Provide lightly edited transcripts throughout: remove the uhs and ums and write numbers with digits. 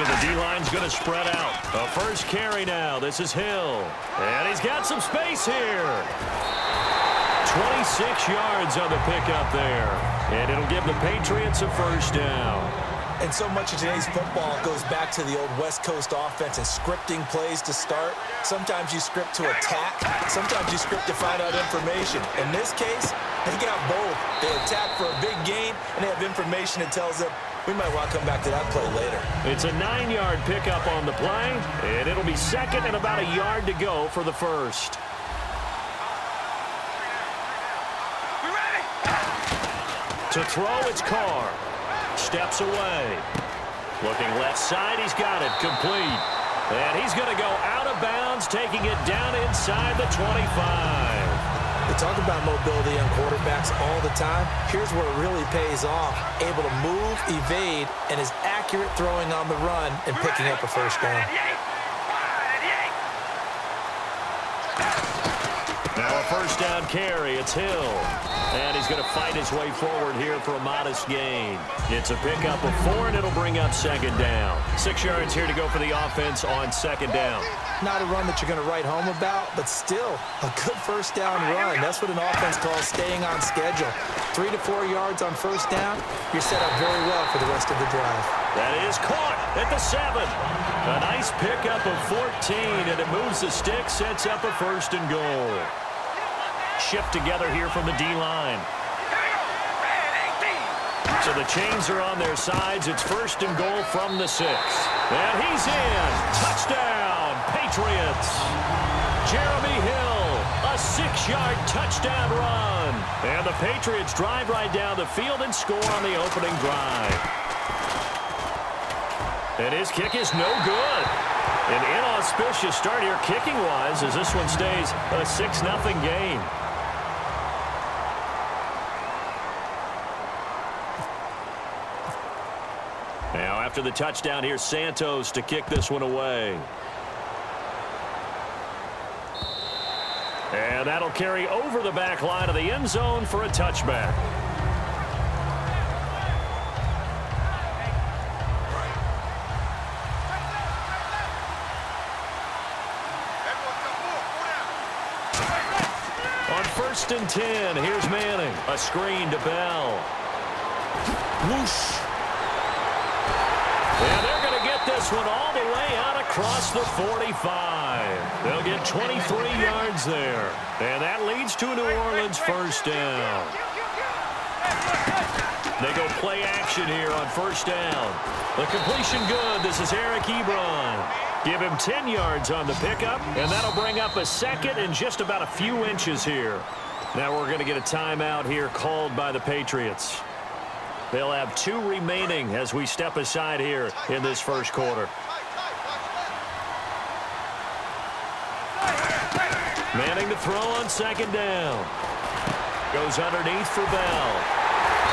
So the D-line's going to spread out. A first carry now. This is Hill. And he's got some space here. 26 yards on the pickup there. And it'll give the Patriots a first down. And so much of today's football goes back to the old West Coast offense and scripting plays to start. Sometimes you script to attack. Sometimes you script to find out information. In this case, they got both. They attack for a big gain, and they have information that tells them, we might want to come back to that play later. It's a 9-yard pickup on the play, and it'll be second and about a yard to go for the first. To throw, it's Carr. Steps away. Looking left side, he's got it. Complete. And he's going to go out of bounds, taking it down inside the 25. They talk about mobility on quarterbacks all the time. Here's where it really pays off. Able to move, evade, and is accurate throwing on the run and picking up a first down. Now a first down carry. It's Hill. And he's going to fight his way forward here for a modest gain. It's a pickup of 4, and it'll bring up second down. 6 yards here to go for the offense on second down. Not a run that you're going to write home about, but still a good first down run. That's what an offense calls staying on schedule. 3 to 4 yards on first down, you're set up very well for the rest of the drive. That is caught at the 7. A nice pickup of 14, and it moves the stick, sets up a first and goal. Shift together here from the D-line. So the chains are on their sides. It's first and goal from the 6. And he's in. Touchdown, Patriots. Jeremy Hill, a 6-yard touchdown run. And the Patriots drive right down the field and score on the opening drive. And his kick is no good. An inauspicious start here kicking-wise as this one stays a 6-0 game. Now, after the touchdown, here's Santos to kick this one away. And that'll carry over the back line of the end zone for a touchback. On 1st and 10, here's Manning. A screen to Bell. Whoosh. And they're going to get this one all the way out across the 45. They'll get 23 yards there. And that leads to a New Orleans first down. They go play action here on first down. The completion good. This is Eric Ebron. Give him 10 yards on the pickup, and that'll bring up a second and just about a few inches here. Now we're going to get a timeout here called by the Patriots. They'll have 2 remaining as we step aside here in this first quarter. Manning to throw on second down. Goes underneath for Bell.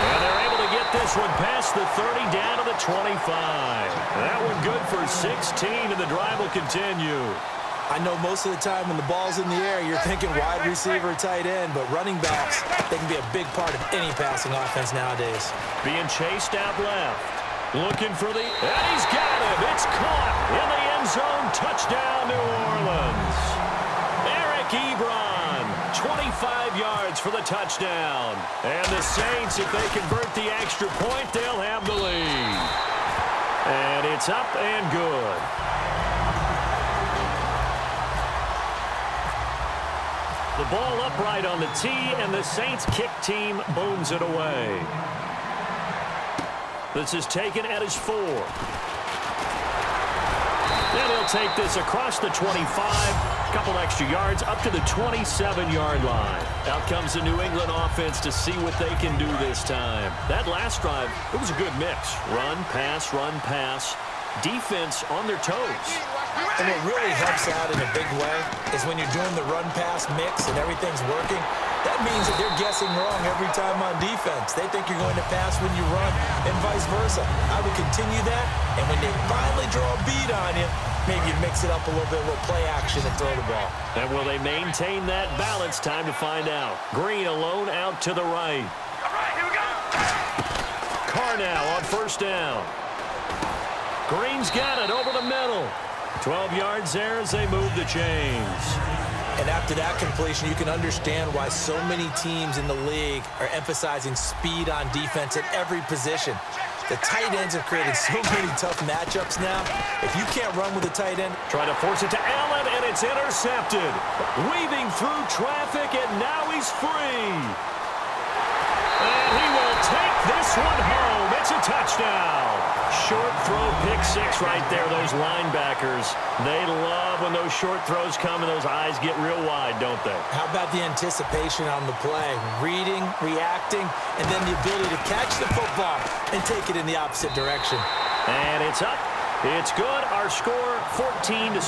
And they're able to get this one past the 30 down to the 25. That one good for 16, and the drive will continue. I know most of the time when the ball's in the air, you're thinking wide receiver, tight end, but running backs, they can be a big part of any passing offense nowadays. Being chased out left. Looking for the... And he's got it. It's caught in the end zone. Touchdown, New Orleans. Eric Ebron, 25 yards for the touchdown. And the Saints, if they convert the extra point, they'll have the lead. And it's up and good. The ball upright on the tee, and the Saints kick team booms it away. This is taken at his 4. Then he'll take this across the 25, a couple extra yards, up to the 27-yard line. Out comes the New England offense to see what they can do this time. That last drive, it was a good mix. Run, pass, defense on their toes. And what really helps out in a big way is when you're doing the run-pass mix and everything's working, that means that they're guessing wrong every time on defense. They think you're going to pass when you run and vice versa. I would continue that, and when they finally draw a beat on you, maybe you mix it up a little bit, a little play action and throw the ball. And will they maintain that balance? Time to find out. Green alone out to the right. All right, here we go. Carr now on first down. Green's got it over the middle. 12 yards there as they move the chains. And after that completion, you can understand why so many teams in the league are emphasizing speed on defense at every position. The tight ends have created so many tough matchups now. If you can't run with a tight end. Try to force it to Allen, and it's intercepted. Weaving through traffic, and now he's free. And he will take this one home. It's a touchdown. Short throw, pick six right there. Those linebackers, they love when those short throws come and those eyes get real wide, don't they? How about the anticipation on the play? Reading, reacting, and then the ability to catch the football and take it in the opposite direction. And it's up. It's good. Our score, 14-6.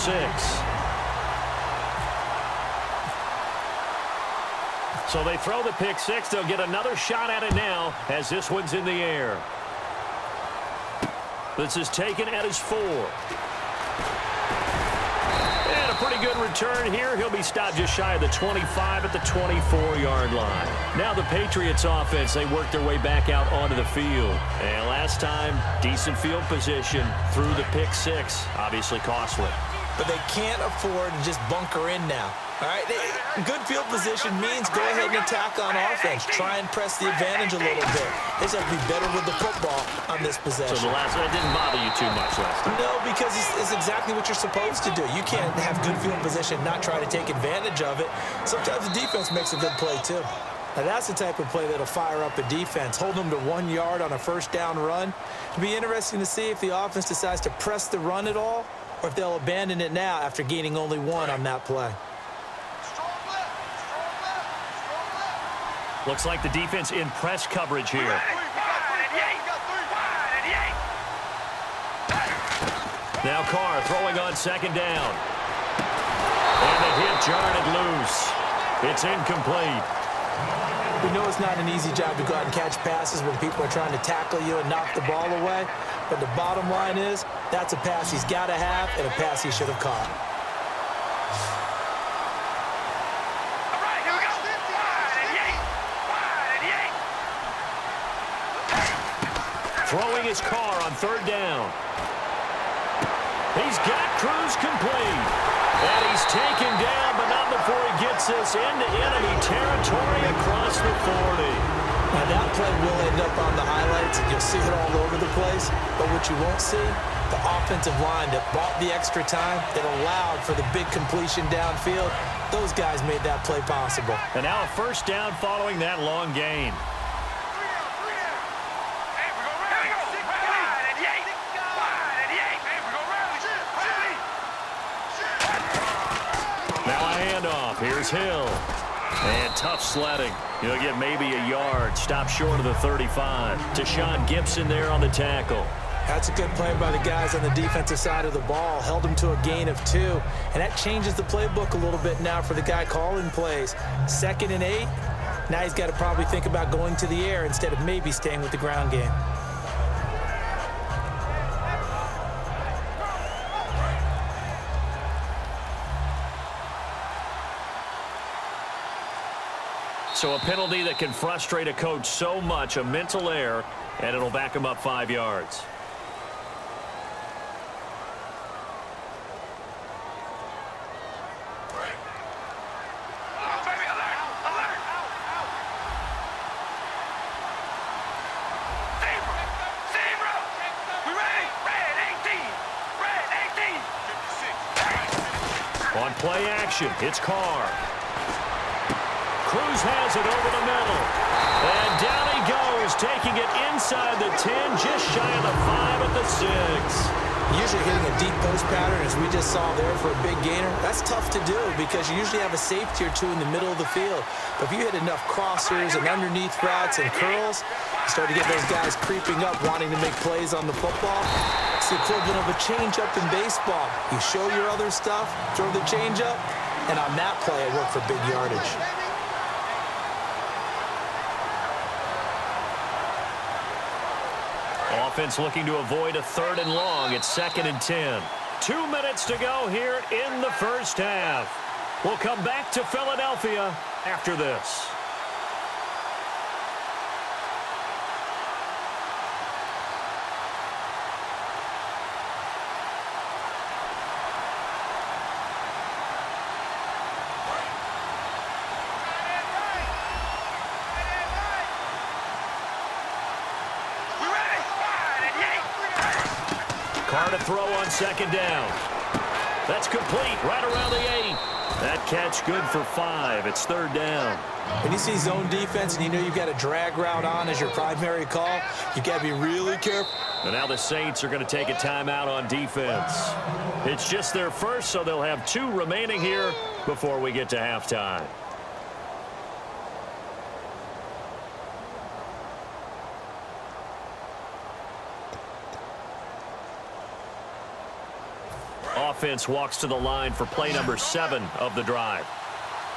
So they throw the pick six. They'll get another shot at it now as this one's in the air. This is taken at his 4. And a pretty good return here. He'll be stopped just shy of the 25 at the 24-yard line. Now the Patriots offense, they work their way back out onto the field. And last time, decent field position through the pick six. Obviously costly. But they can't afford to just bunker in now. All right, good field position means go ahead and attack on offense. Try and press the advantage a little bit. They just have to be better with the football on this possession. So the last one didn't bother you too much last time? No, because it's exactly what you're supposed to do. You can't have good field position, not try to take advantage of it. Sometimes the defense makes a good play too. Now that's the type of play that'll fire up a defense. Hold them to 1 yard on a first down run. It'll be interesting to see if the offense decides to press the run at all, or if they'll abandon it now after gaining only 1 on that play. Looks like the defense in press coverage here. Now Carr throwing on second down. And the hit jarred it loose. It's incomplete. We know it's not an easy job to go out and catch passes when people are trying to tackle you and knock the ball away. But the bottom line is, that's a pass he's got to have and a pass he should have caught. Throwing his Carr on third down. He's got Cruz complete. And he's taken down, but not before he gets this into enemy territory across the 40. Now that play will end up on the highlights, and you'll see it all over the place. But what you won't see, the offensive line that bought the extra time, that allowed for the big completion downfield, those guys made that play possible. And now a first down following that long gain. Here's Hill. And tough sledding. He'll get maybe a yard. Stop short of the 35. Deshaun Gibson there on the tackle. That's a good play by the guys on the defensive side of the ball. Held him to a gain of 2. And that changes the playbook a little bit now for the guy calling plays. 2nd and 8. Now he's got to probably think about going to the air instead of maybe staying with the ground game. So a penalty that can frustrate a coach so much, a mental error, and it'll back him up 5 yards. On play action, it's Carr. Cruz has it over the middle. And down he goes, taking it inside the 10, just shy of the 5 at the 6. Usually hitting a deep post pattern, as we just saw there for a big gainer, that's tough to do because you usually have a safety or 2 in the middle of the field. But if you hit enough crossers and underneath routes and curls, you start to get those guys creeping up, wanting to make plays on the football. It's the equivalent of a changeup in baseball. You show your other stuff, throw the changeup, and on that play, it worked for big yardage. Offense looking to avoid a 3rd and long. It's 2nd and 10. 2 minutes to go here in the first half. We'll come back to Philadelphia after this. Carr to throw on second down. That's complete right around the 8. That catch good for 5. It's third down. When you see zone defense and you know you've got a drag route on as your primary call, you've got to be really careful. And now the Saints are going to take a timeout on defense. It's just their first, so they'll have 2 remaining here before we get to halftime. Offense walks to the line for play number 7 of the drive.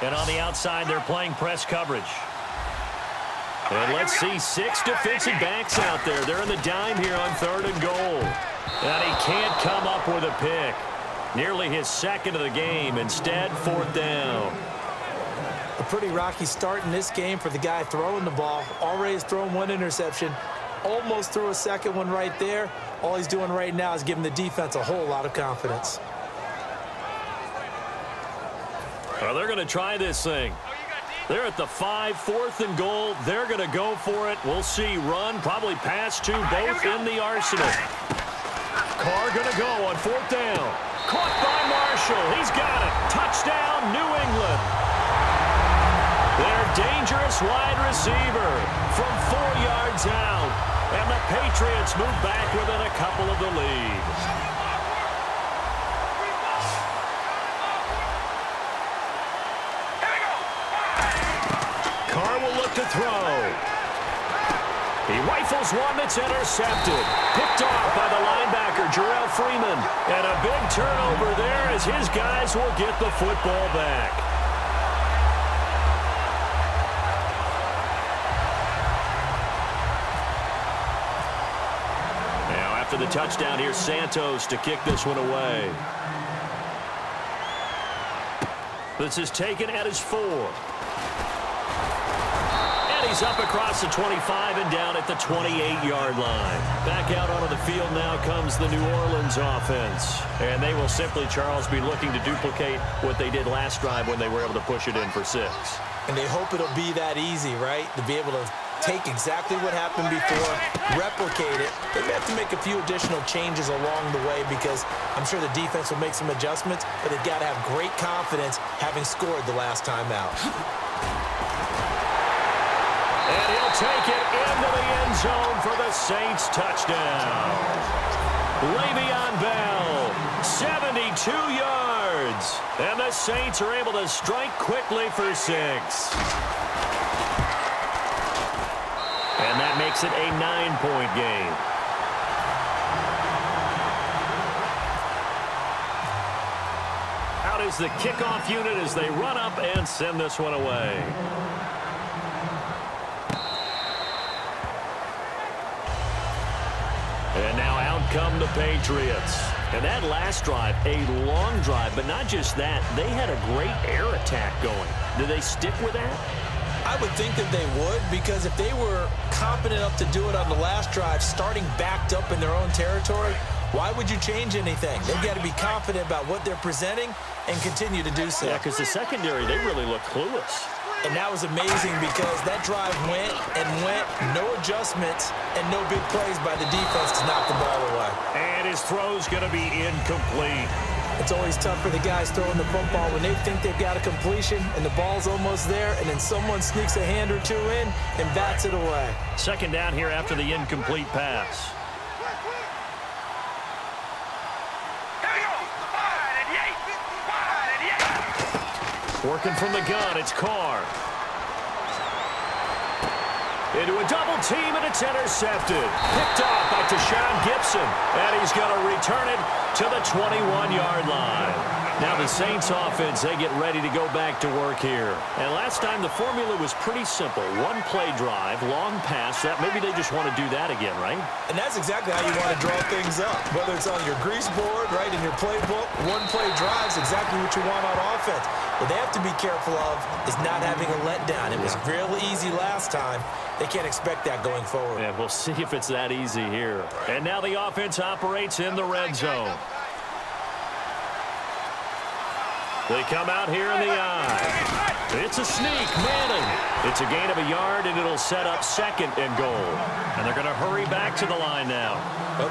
And on the outside, they're playing press coverage. And let's see 6 defensive backs out there. They're in the dime here on 3rd and goal. And he can't come up with a pick. Nearly his second of the game. Instead, 4th down. A pretty rocky start in this game for the guy throwing the ball. Already has thrown 1 interception. Almost threw a second one right there. All he's doing right now is giving the defense a whole lot of confidence. Well, they're going to try this thing. They're at the 5, 4th and goal. They're going to go for it. We'll see. Run, probably pass to both in the arsenal. Carr going to go on 4th down. Caught by Marshall. He's got it. Touchdown, New England. Their dangerous wide receiver from 4 yards out. And the Patriots move back within a couple of the lead. Carr will look to throw. He rifles one that's intercepted. Picked off by the linebacker, Jarrell Freeman. And a big turnover there as his guys will get the football back. After the touchdown, here's Santos to kick this one away. This is taken at his 4. And he's up across the 25 and down at the 28-yard line. Back out onto the field now comes the New Orleans offense. And they will simply, Charles, be looking to duplicate what they did last drive when they were able to push it in for 6. And they hope it'll be that easy, right? To be able to take exactly what happened before, replicate it. They may have to make a few additional changes along the way because I'm sure the defense will make some adjustments, but they've got to have great confidence having scored the last time out. And he'll take it into the end zone for the Saints touchdown. Le'Veon Bell, 72 yards. And the Saints are able to strike quickly for 6. And that makes it a 9-point game. Out is the kickoff unit as they run up and send this one away. And now out come the Patriots. And that last drive, a long drive, but not just that. They had a great air attack going. Do they stick with that? I would think that they would, because if they were competent enough to do it on the last drive, starting backed up in their own territory, why would you change anything? They've got to be confident about what they're presenting and continue to do so. Yeah, because the secondary, they really look clueless. And that was amazing because that drive went and went, no adjustments, and no big plays by the defense to knock the ball away. And his throw's going to be incomplete. It's always tough for the guys throwing the football when they think they've got a completion and the ball's almost there, and then someone sneaks a hand or 2 in and bats it away. Second down here after the incomplete pass. Working from the gun, it's Carr. Into a double team, and it's intercepted. Picked off by Tashawn Gibson, and he's going to return it to the 21-yard line. Now the Saints offense, they get ready to go back to work here. And last time the formula was pretty simple. 1-play drive, long pass. That maybe they just want to do that again, right? And that's exactly how you want to draw things up. Whether it's on your grease board, right, in your playbook, 1-play drive is exactly what you want on offense. What they have to be careful of is not having a letdown. It was real easy last time. They can't expect that going forward. And we'll see if it's that easy here. And now the offense operates in the red zone. They come out here in the eye. It's a sneak. Manning. It's a gain of a yard, and it'll set up 2nd and goal. And they're going to hurry back to the line now.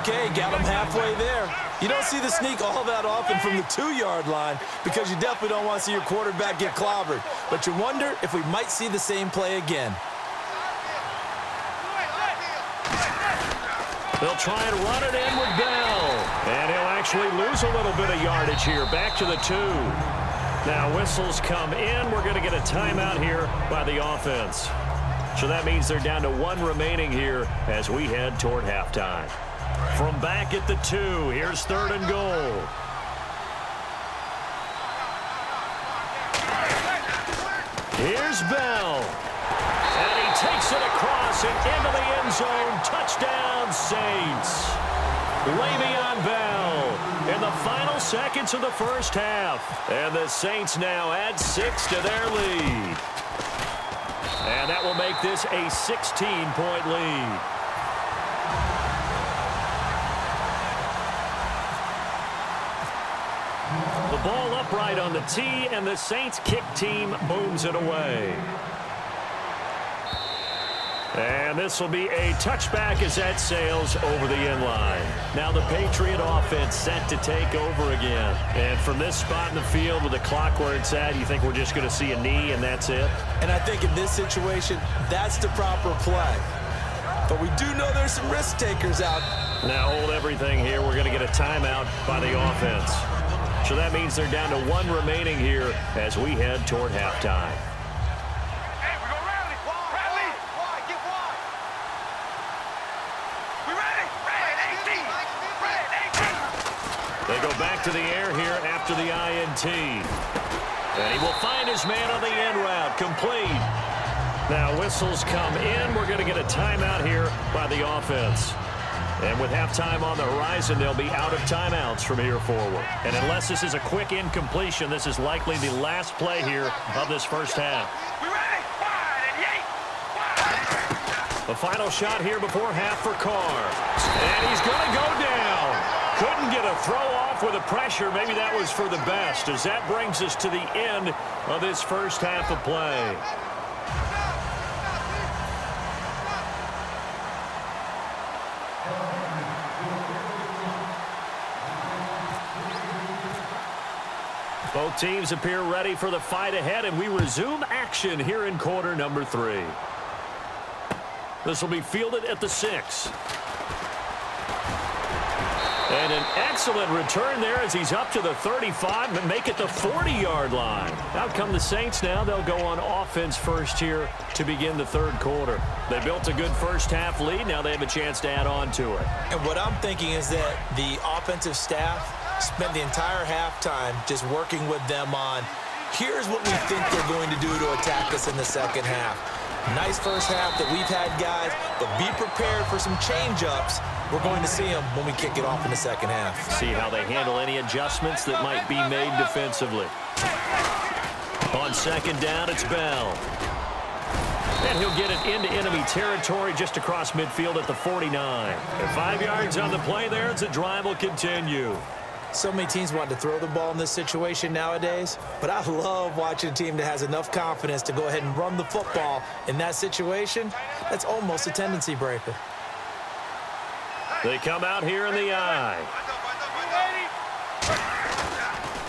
Okay, got them halfway there. You don't see the sneak all that often from the 2-yard line because you definitely don't want to see your quarterback get clobbered. But you wonder if we might see the same play again. They'll try and run it in with Bell. And he'll actually lose a little bit of yardage here. Back to the 2. Now whistles come in. We're going to get a timeout here by the offense. So that means they're down to 1 remaining here as we head toward halftime. From back at the 2, here's 3rd and goal. Here's Bell. And he takes it across and into the end zone. Touchdown, Saints. Le'Veon Bell in the final seconds of the first half. And the Saints now add 6 to their lead. And that will make this a 16-point lead. The ball upright on the tee, and the Saints kick team booms it away. And this will be a touchback as that sails over the end line. Now the Patriot offense set to take over again. And from this spot in the field with the clock where it's at, you think we're just going to see a knee and that's it? And I think in this situation, that's the proper play. But we do know there's some risk takers out. Now hold everything here. We're going to get a timeout by the offense. So that means they're down to 1 remaining here as we head toward halftime. They go back to the air here after the INT. And he will find his man on the end route. Complete. Now whistles come in. We're going to get a timeout here by the offense. And with halftime on the horizon, they'll be out of timeouts from here forward. And unless this is a quick incompletion, this is likely the last play here of this first half. The final shot here before half for Carr. And he's going to go down. Couldn't get a throw off with the pressure. Maybe that was for the best, as that brings us to the end of this first half of play. Both teams appear ready for the fight ahead, and we resume action here in quarter number 3. This will be fielded at the 6. And an excellent return there as he's up to the 35 and make it the 40-yard line. Out come the Saints now. They'll go on offense first here to begin the 3rd quarter. They built a good first half lead. Now they have a chance to add on to it. And what I'm thinking is that the offensive staff spent the entire halftime just working with them on, here's what we think they're going to do to attack us in the second half. Nice first half that we've had, guys, but be prepared for some change-ups. We're going to see them when we kick it off in the second half. See how they handle any adjustments that might be made defensively. On second down, it's Bell. And he'll get it into enemy territory just across midfield at the 49. And 5 yards on the play there as the drive will continue. So many teams want to throw the ball in this situation nowadays, but I love watching a team that has enough confidence to go ahead and run the football in that situation. That's almost a tendency breaker. They come out here in the eye.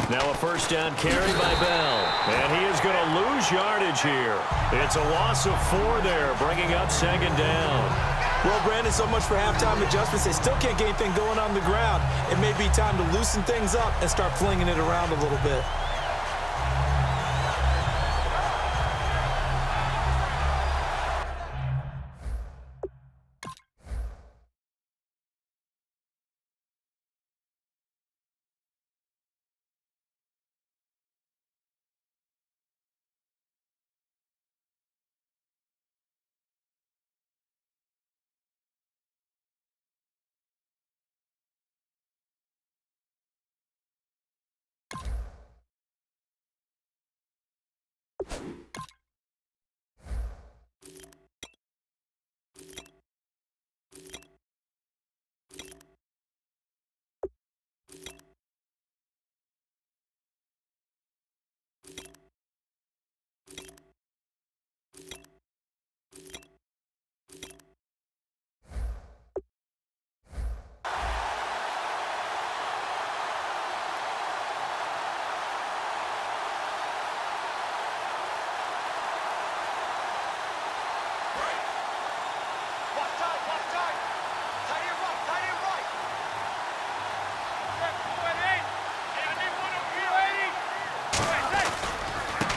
Now a first down carry by Bell. And he is going to lose yardage here. It's a loss of 4 there, bringing up second down. Well, Brandon, so much for halftime adjustments. They still can't get anything going on the ground. It may be time to loosen things up and start flinging it around a little bit.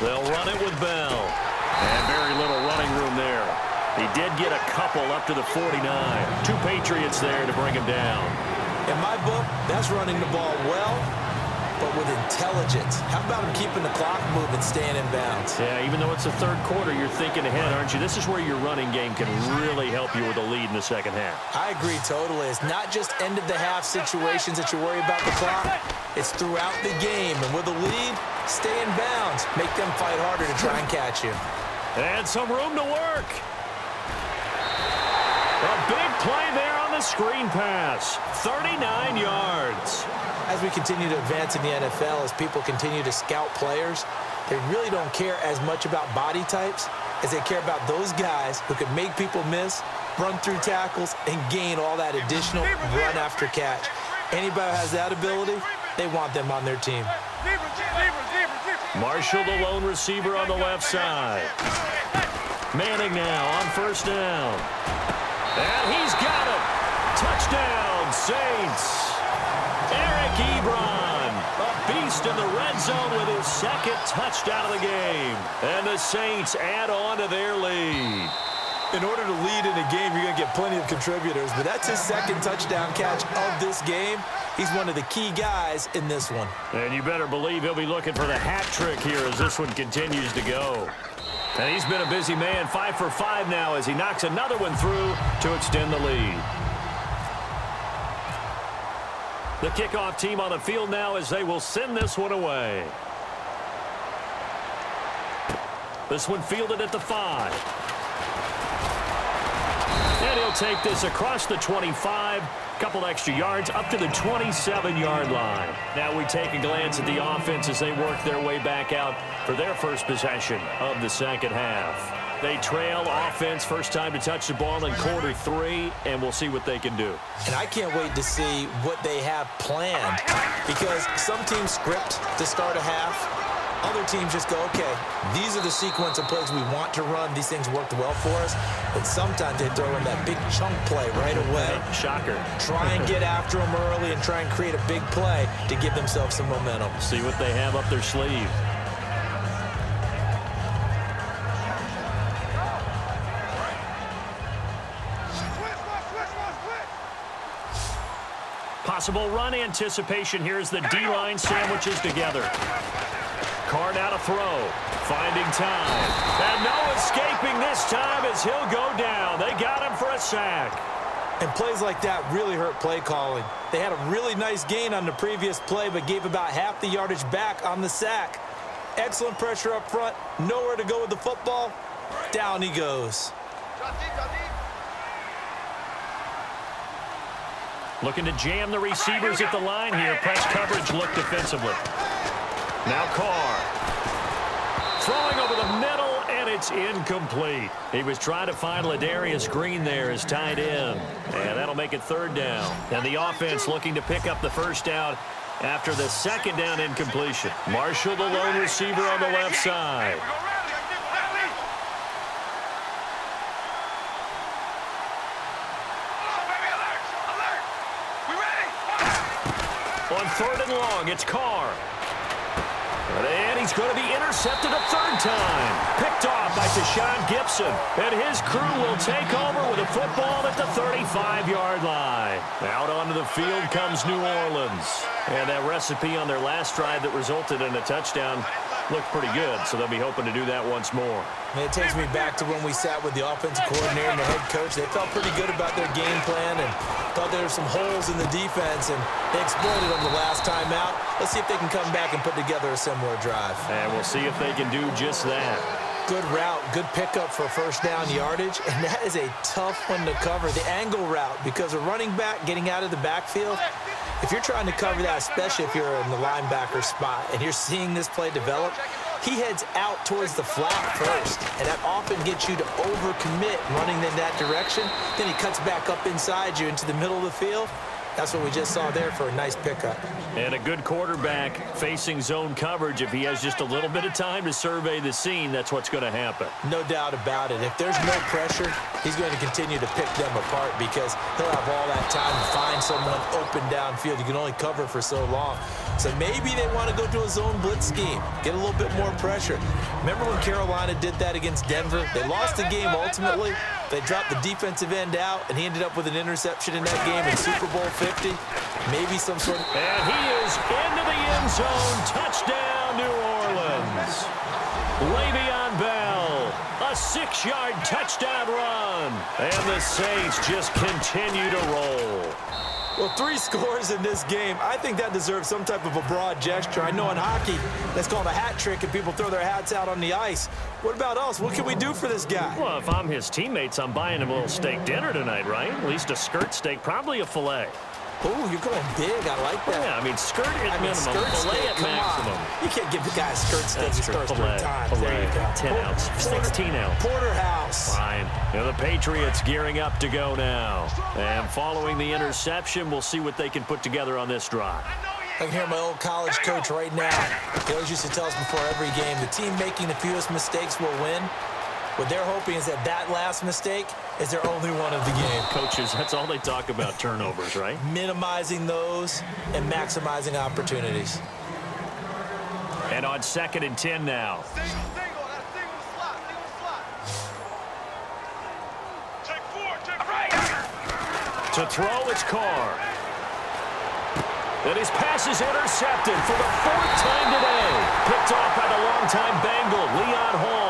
They'll run it with Bell. And very little running room there. He did get a couple up to the 49. 2 Patriots there to bring him down. In my book, that's running the ball well, but with intelligence. How about him keeping the clock moving, staying in bounds? Yeah, even though it's the third quarter, you're thinking ahead, aren't you? This is where your running game can really help you with a lead in the second half. I agree totally. It's not just end-of-the-half situations that you worry about the clock. It's throughout the game. And with a lead, stay in bounds. Make them fight harder to try and catch you. And some room to work. A big play there on the screen pass. 39 yards. As we continue to advance in the NFL, as people continue to scout players, they really don't care as much about body types as they care about those guys who can make people miss, run through tackles, and gain all that additional run after catch. Anybody who has that ability, they want them on their team. Marshall, the lone receiver on the left side. Manning now on first down. And he's got it. Touchdown, Saints. Eric Ebron, a beast in the red zone with his second touchdown of the game. And the Saints add on to their lead. In order to lead in a game, you're going to get plenty of contributors, but that's his second touchdown catch of this game. He's one of the key guys in this one. And you better believe he'll be looking for the hat trick here as this one continues to go. And he's been a busy man, 5 for 5 now as he knocks another one through to extend the lead. The kickoff team on the field now as they will send this one away. This one fielded at the 5. And he'll take this across the 25, couple extra yards up to the 27-yard line. Now we take a glance at the offense as they work their way back out for their first possession of the second half. They trail offense, first time to touch the ball in quarter 3, and we'll see what they can do. And I can't wait to see what they have planned, because some teams script to start a half. Other teams just go, okay, these are the sequence of plays we want to run. These things worked well for us. But sometimes they throw in that big chunk play right away. Shocker. Try and get after them early and try and create a big play to give themselves some momentum. See what they have up their sleeve. Possible run anticipation. Here's the D-line sandwiches together. Carr now to throw. Finding time. And no escaping this time as he'll go down. They got him for a sack. And plays like that really hurt play calling. They had a really nice gain on the previous play, but gave about half the yardage back on the sack. Excellent pressure up front. Nowhere to go with the football. Down he goes. Looking to jam the receivers at the line here. Press coverage look defensively. Now Carr. Throwing over the middle, and it's incomplete. He was trying to find Ladarius Green there as tight end. And that'll make it third down. And the offense looking to pick up the first down after the second down incompletion. Marshall, the lone receiver on the left side. On third and long, it's Carr. And he's going to be intercepted a third time. Picked off by Deshaun Gibson. And his crew will take over with a football at the 35-yard line. Out onto the field comes New Orleans. And that recipe on their last drive that resulted in a touchdown looked pretty good, so they'll be hoping to do that once more. And it takes me back to when we sat with the offensive coordinator and the head coach. They felt pretty good about their game plan and thought there were some holes in the defense, and they exploited them the last time out. Let's see if they can come back and put together a similar drive. And we'll see if they can do just that. Good route, good pickup for first down yardage, and that is a tough one to cover. The angle route, because a running back getting out of the backfield, if you're trying to cover that, especially if you're in the linebacker spot and you're seeing this play develop, he heads out towards the flat first, and that often gets you to overcommit running in that direction. Then he cuts back up inside you into the middle of the field. That's what we just saw there for a nice pickup. And a good quarterback facing zone coverage. If he has just a little bit of time to survey the scene, that's what's going to happen. No doubt about it. If there's no pressure, he's going to continue to pick them apart because he'll have all that time to find someone open downfield. You can only cover for so long. So maybe they want to go to a zone blitz scheme, get a little bit more pressure. Remember when Carolina did that against Denver? They lost the game ultimately. They dropped the defensive end out, and he ended up with an interception in that game in Super Bowl 50. Maybe some sort of... And he is into the end zone. Touchdown, New Orleans. Le'Veon Bell, a 6-yard touchdown run. And the Saints just continue to roll. Well, 3 scores in this game. I think that deserves some type of a broad gesture. I know in hockey, that's called a hat trick, and people throw their hats out on the ice. What about us? What can we do for this guy? Well, if I'm his teammates, I'm buying him a little steak dinner tonight, right? At least a skirt steak, probably a filet. Oh, you're going big. I like that. Yeah, I mean, skirt at minimum, filet at maximum. You can't give the guy a skirt steak. He starts 3 times. There you go. 10 ounce, 16 ounce. Porterhouse. Fine. You know, the Patriots gearing up to go now. And following the interception, we'll see what they can put together on this drive. I can hear my old college coach right now. He always used to tell us before every game, the team making the fewest mistakes will win. What they're hoping is that last mistake is their only one of the game. Coaches, that's all they talk about, turnovers, right? Minimizing those and maximizing opportunities. And on 2nd and 10 now. To throw, it's Carr. And his pass is intercepted for the 4th time today. Picked off by the longtime Bengal, Leon Hall.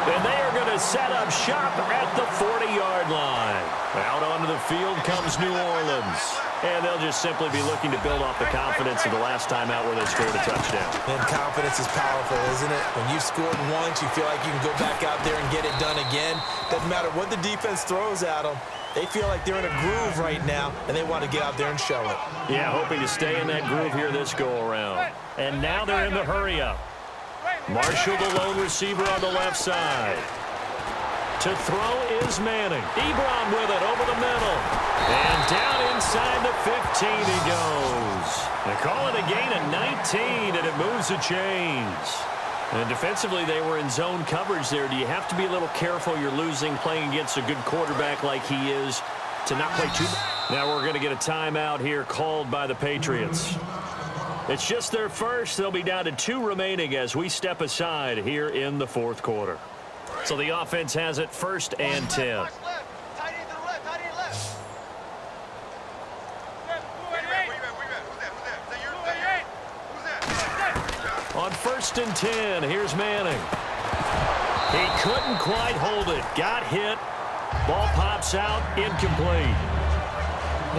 And they are going to set up shop at the 40-yard line. Out onto the field comes New Orleans. And they'll just simply be looking to build off the confidence of the last time out where they scored a touchdown. And confidence is powerful, isn't it? When you've scored once, you feel like you can go back out there and get it done again. Doesn't matter what the defense throws at them. They feel like they're in a groove right now, and they want to get out there and show it. Yeah, hoping to stay in that groove here this go-around. And now they're in the hurry-up. Marshall, the lone receiver on the left side. To throw is Manning. Ebron with it over the middle. And down inside the 15 he goes. They call it a gain of 19, and it moves the chains. And defensively, they were in zone coverage there. Do you have to be a little careful? You're losing playing against a good quarterback like he is to not play too much. Now we're going to get a timeout here called by the Patriots. It's just their first. They'll be down to 2 remaining as we step aside here in the 4th quarter. So the offense has it 1st and 10. On 1st and 10, here's Manning. He couldn't quite hold it. Got hit. Ball pops out, incomplete.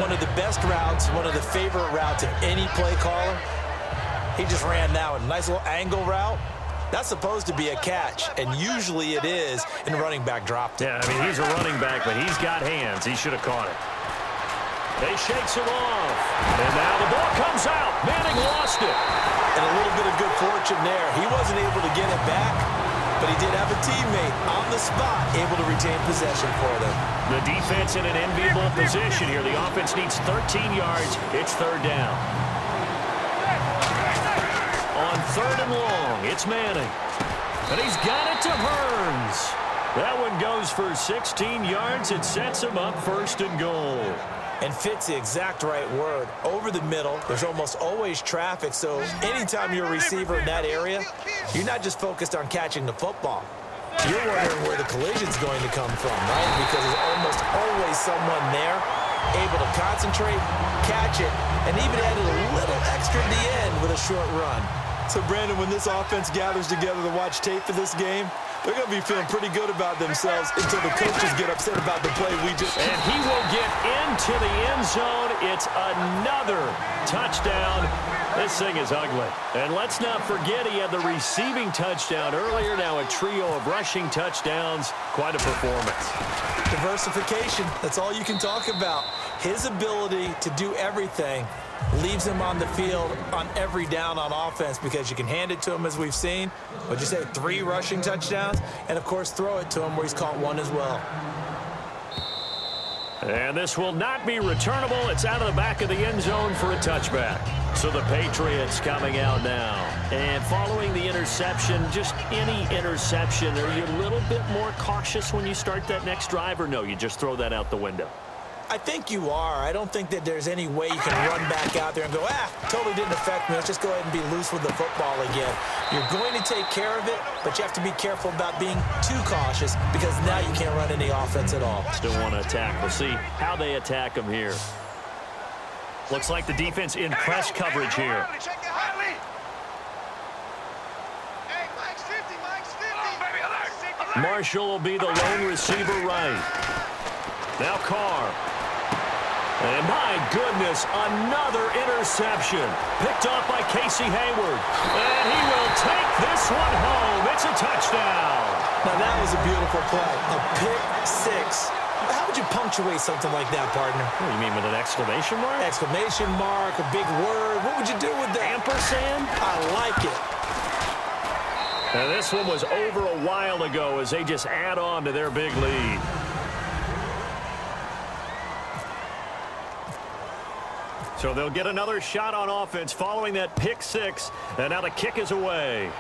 One of the best routes, one of the favorite routes of any play caller. He just ran now a nice little angle route. That's supposed to be a catch, and usually it is, and the running back dropped it. Yeah, I mean, he's a running back, but he's got hands. He should have caught it. They shakes him off. And now the ball comes out. Manning lost it. And a little bit of good fortune there. He wasn't able to get it back, but he did have a teammate on the spot able to retain possession for them. The defense in an enviable position here. The offense needs 13 yards. It's 3rd down. On 3rd and long, it's Manning. And he's got it to Hearns. That one goes for 16 yards. It sets him up 1st and goal. And fits the exact right word. Over the middle, there's almost always traffic, so anytime you're a receiver in that area, you're not just focused on catching the football. You're wondering where the collision's going to come from, right? Because there's almost always someone there able to concentrate, catch it, and even added a little extra at the end with a short run. So, Brandon, when this offense gathers together to watch tape for this game, they're going to be feeling pretty good about themselves until the coaches get upset about the play we just... And he will get into the end zone. It's another touchdown. This thing is ugly. And let's not forget he had the receiving touchdown earlier. Now a trio of rushing touchdowns. Quite a performance. Diversification. That's all you can talk about. His ability to do everything leaves him on the field on every down on offense because you can hand it to him, as we've seen. What'd you say, 3 rushing touchdowns? And, of course, throw it to him where he's caught 1 as well. And this will not be returnable. It's out of the back of the end zone for a touchback. So the Patriots coming out now. And following the interception, just any interception, are you a little bit more cautious when you start that next drive, or no, you just throw that out the window? I think you are. I don't think that there's any way you can run back out there and go, totally didn't affect me. Let's just go ahead and be loose with the football again. You're going to take care of it, but you have to be careful about being too cautious because now you can't run any offense at all. Still want to attack. We'll see how they attack them here. Looks like the defense in press coverage here. Marshall will be the lone receiver right. Now Carr. And my goodness, another interception. Picked off by Casey Hayward. And he will take this one home. It's a touchdown. Now that was a beautiful play. A pick six. How would you punctuate something like that, partner? What do you mean, with an exclamation mark? Exclamation mark, a big word. What would you do with that? Ampersand? I like it. And this one was over a while ago as they just add on to their big lead. So they'll get another shot on offense following that pick six. And now the kick is away.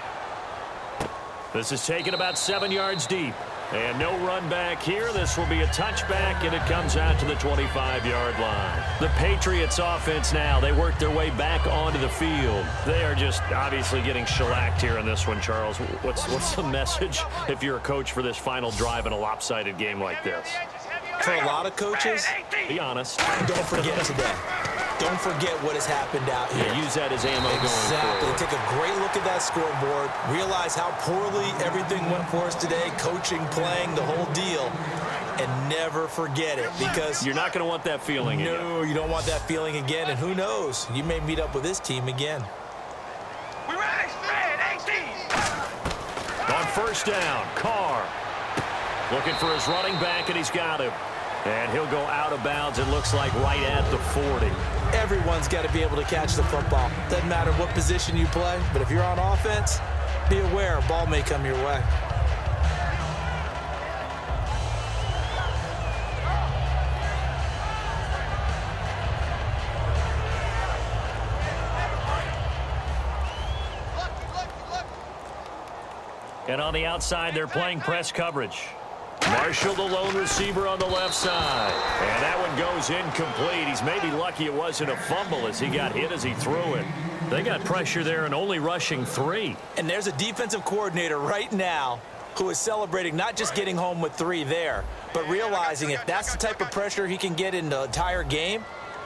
This is taken about 7 yards deep. And no run back here. This will be a touchback, and it comes out to the 25-yard line. The Patriots offense now, they work their way back onto the field. They are just obviously getting shellacked here in this one, Charles. What's the message if you're a coach for this final drive in a lopsided game like this? For a lot of coaches, be honest. Don't forget today. Don't forget what has happened out here. Yeah, use that as ammo going Exactly. forward. Take a great look at that scoreboard. Realize how poorly everything went for us today. Coaching, playing, the whole deal. And never forget it because you're not going to want that feeling again. No, you don't want that feeling again. And who knows? You may meet up with this team again. On first down, Carr. Looking for his running back, and he's got him. And he'll go out of bounds, it looks like, right at the 40. Everyone's got to be able to catch the football. Doesn't matter what position you play, but if you're on offense, be aware a ball may come your way. And on the outside, they're playing press coverage. Marshall, the lone receiver on the left side. And that one goes incomplete. He's maybe lucky it wasn't a fumble as he got hit as he threw it. They got pressure there and only rushing 3. And there's a defensive coordinator right now who is celebrating not just getting home with 3 there, but realizing if that's the type of pressure he can get in the entire game,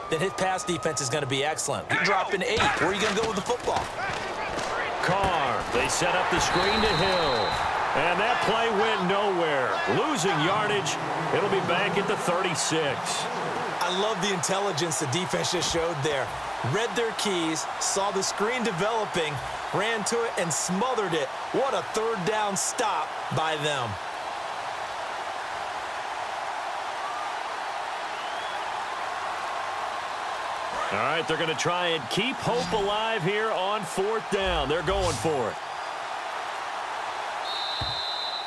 then his pass defense is going to be excellent. You're dropping 8. Where are you going to go with the football? Carr, they set up the screen to Hill. And that play went nowhere. Losing yardage. It'll be back at the 36. I love the intelligence the defense just showed there. Read their keys, saw the screen developing, ran to it, and smothered it. What a third down stop by them. All right, they're going to try and keep hope alive here on 4th down. They're going for it.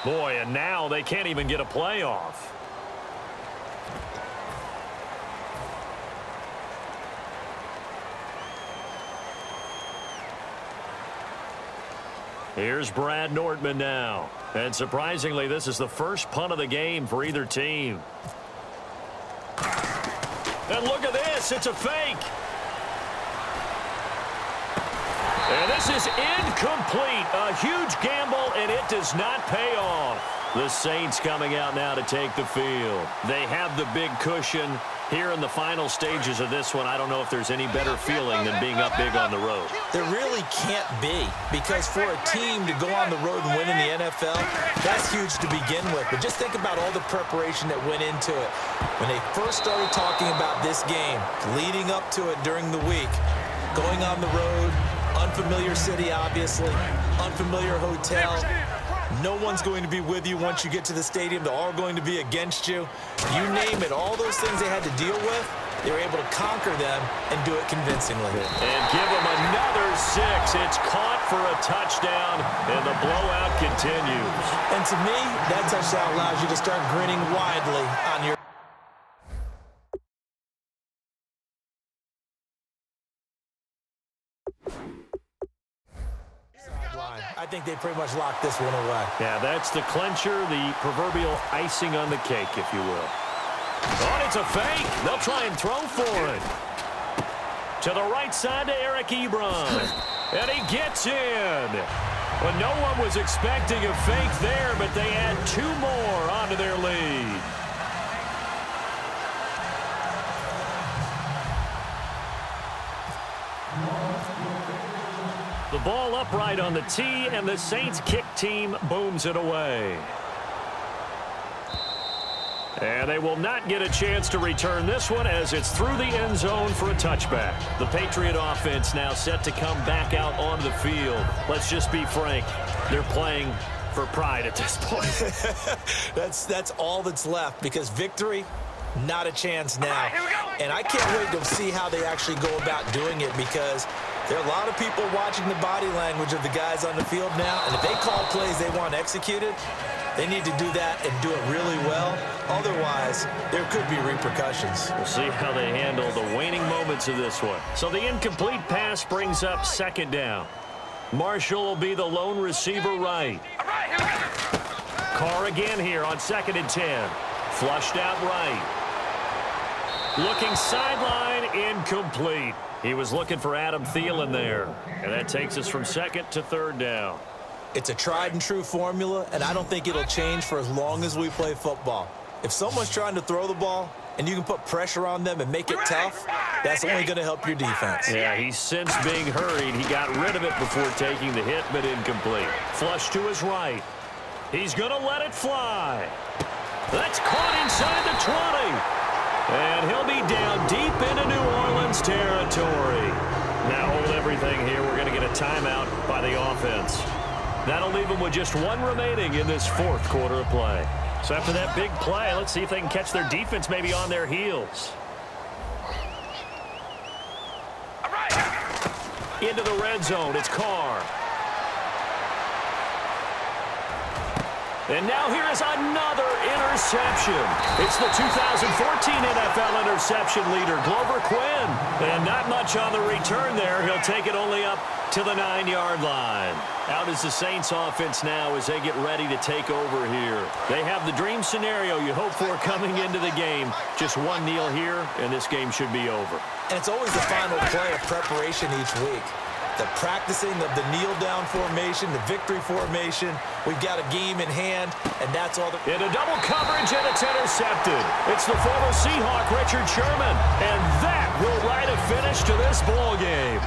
Boy, and now they can't even get a play off. Here's Brad Nordman now. And surprisingly, this is the first punt of the game for either team. And look at this. It's a fake. And this is incomplete. A huge gamble, and it does not pay off. The Saints coming out now to take the field. They have the big cushion. Here in the final stages of this one, I don't know if there's any better feeling than being up big on the road. There really can't be, because for a team to go on the road and win in the NFL, that's huge to begin with. But just think about all the preparation that went into it. When they first started talking about this game, leading up to it during the week, going on the road, unfamiliar city, obviously, unfamiliar hotel. No one's going to be with you once you get to the stadium. They're all going to be against you. You name it, all those things they had to deal with, they were able to conquer them and do it convincingly. And give them another 6. It's caught for a touchdown, and the blowout continues. And to me, that touchdown allows you to start grinning widely on your... I think they pretty much locked this one away. Yeah, that's the clincher, the proverbial icing on the cake, if you will. Oh, and it's a fake. They'll try and throw for it. To the right side to Eric Ebron. And he gets in. Well, no one was expecting a fake there, but they add 2 more onto their lead. The ball upright on the tee, and the Saints kick team booms it away. And they will not get a chance to return this one as it's through the end zone for a touchback. The Patriot offense now set to come back out onto the field. Let's just be frank, they're playing for pride at this point. That's all that's left, because victory, not a chance now. And I can't wait to see how they actually go about doing it, because there are a lot of people watching the body language of the guys on the field now, and if they call plays they want executed, they need to do that and do it really well. Otherwise, there could be repercussions. We'll see how they handle the waning moments of this one. So the incomplete pass brings up 2nd down. Marshall will be the lone receiver right. Carr again here on 2nd and 10. Flushed out right. Looking sideline, incomplete. He was looking for Adam Thielen there. And that takes us from 2nd to 3rd down. It's a tried and true formula, and I don't think it'll change for as long as we play football. If someone's trying to throw the ball and you can put pressure on them and make it tough, that's only going to help your defense. Yeah, he's since being hurried. He got rid of it before taking the hit, but incomplete. Flush to his right. He's going to let it fly. That's caught inside the 20. And he'll be down deep into New Orleans territory. Now hold everything here. We're going to get a timeout by the offense. That'll leave them with just 1 remaining in this 4th quarter of play. So after that big play, let's see if they can catch their defense maybe on their heels. Into the red zone, it's Carr. And now here is another interception. It's the 2014 NFL interception leader, Glover Quinn. And not much on the return there. He'll take it only up to the 9-yard line. Out is the Saints offense now as they get ready to take over here. They have the dream scenario you hope for coming into the game. Just 1 kneel here, and this game should be over. And it's always the final play of preparation each week. The practicing of the kneel-down formation, the victory formation. We've got a game in hand, and that's all. In a double coverage, and it's intercepted. It's the former Seahawk, Richard Sherman, and that will write a finish to this ball game.